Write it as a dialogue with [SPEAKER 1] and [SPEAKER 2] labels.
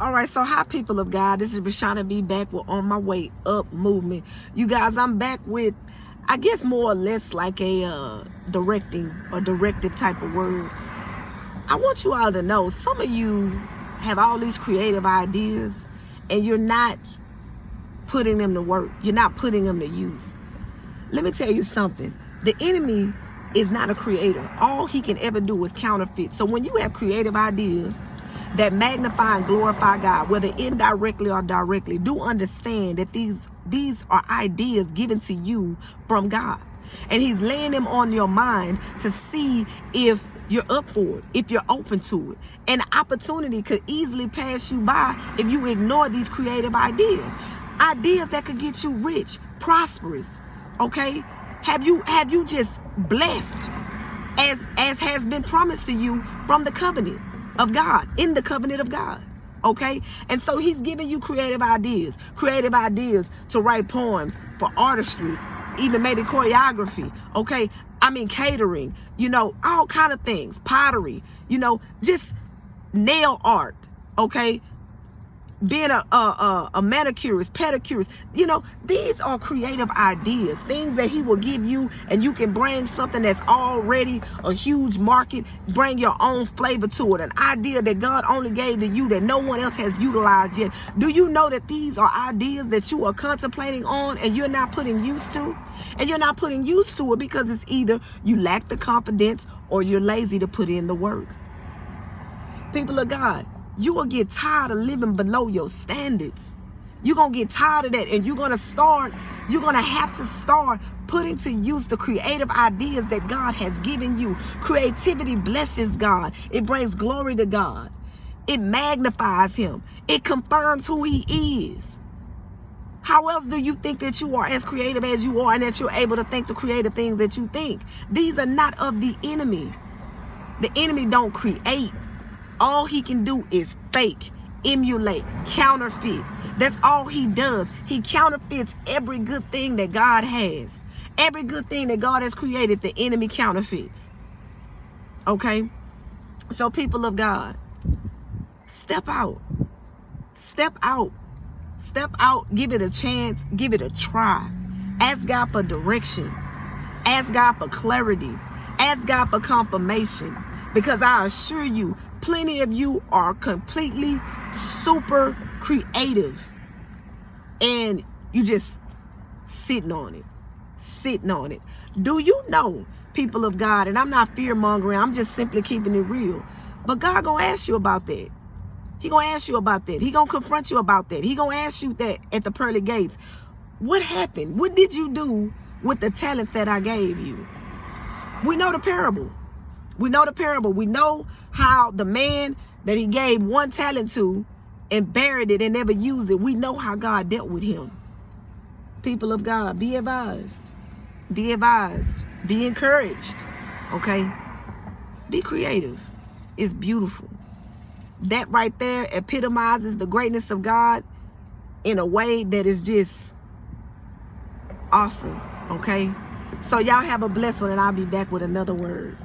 [SPEAKER 1] All right, so hi, people of God. This is Rashana B back with On My Way Up movement. You guys, I'm back with, I guess, more or less like a directing or directive type of word. I want you all to know, some of you have all these creative ideas and you're not putting them to work. You're not putting them to use. Let me tell you something. The enemy is not a creator. All he can ever do is counterfeit. So when you have creative ideas that magnify and glorify God, whether indirectly or directly, do understand that these are ideas given to you from God. And he's laying them on your mind to see if you're up for it, if you're open to it. An opportunity could easily pass you by if you ignore these creative ideas. Ideas that could get you rich, prosperous, okay? Have you just blessed as has been promised to you from the covenant of God, in the covenant of God, okay? And so he's giving you creative ideas to write poems, for artistry, even maybe choreography, okay? I mean, catering, all kind of things, pottery, just nail art, okay? Being a manicurist, pedicurist, these are creative ideas, things that he will give you, and you can bring something that's already a huge market, bring your own flavor to it, an idea that God only gave to you that no one else has utilized yet. Do you know that these are ideas that you are contemplating on and you're not putting use to? And you're not putting use to it because it's either you lack the confidence or you're lazy to put in the work. People of God, you will get tired of living below your standards. You're going to get tired of that, and you're going to have to start putting to use the creative ideas that God has given you. Creativity blesses God. It brings glory to God. It magnifies him. It confirms who he is. How else do you think that you are as creative as you are and that you're able to think the creative things that you think? These are not of the enemy. The enemy don't create. All he can do is fake, emulate, counterfeit. That's all he does. He counterfeits every good thing that God has. Every good thing that God has created, the enemy counterfeits. Okay? So people of God, step out. Step out. Step out. Give it a chance. Give it a try. Ask God for direction. Ask God for clarity. Ask God for confirmation. Because I assure you, plenty of you are completely super creative and you just sitting on it. Do you know, people of God, and I'm not fear mongering, I'm just simply keeping it real, but God gonna ask you about that. He gonna ask you about that. He gonna confront you about that. He gonna ask you that at the pearly gates. What happened? What did you do with the talents that I gave you? We know the parable. We know the parable. We know how the man that he gave one talent to and buried it and never used it. We know how God dealt with him. People of God, be advised. Be advised. Be encouraged. Okay? Be creative. It's beautiful. That right there epitomizes the greatness of God in a way that is just awesome. Okay? So y'all have a blessed one, and I'll be back with another word.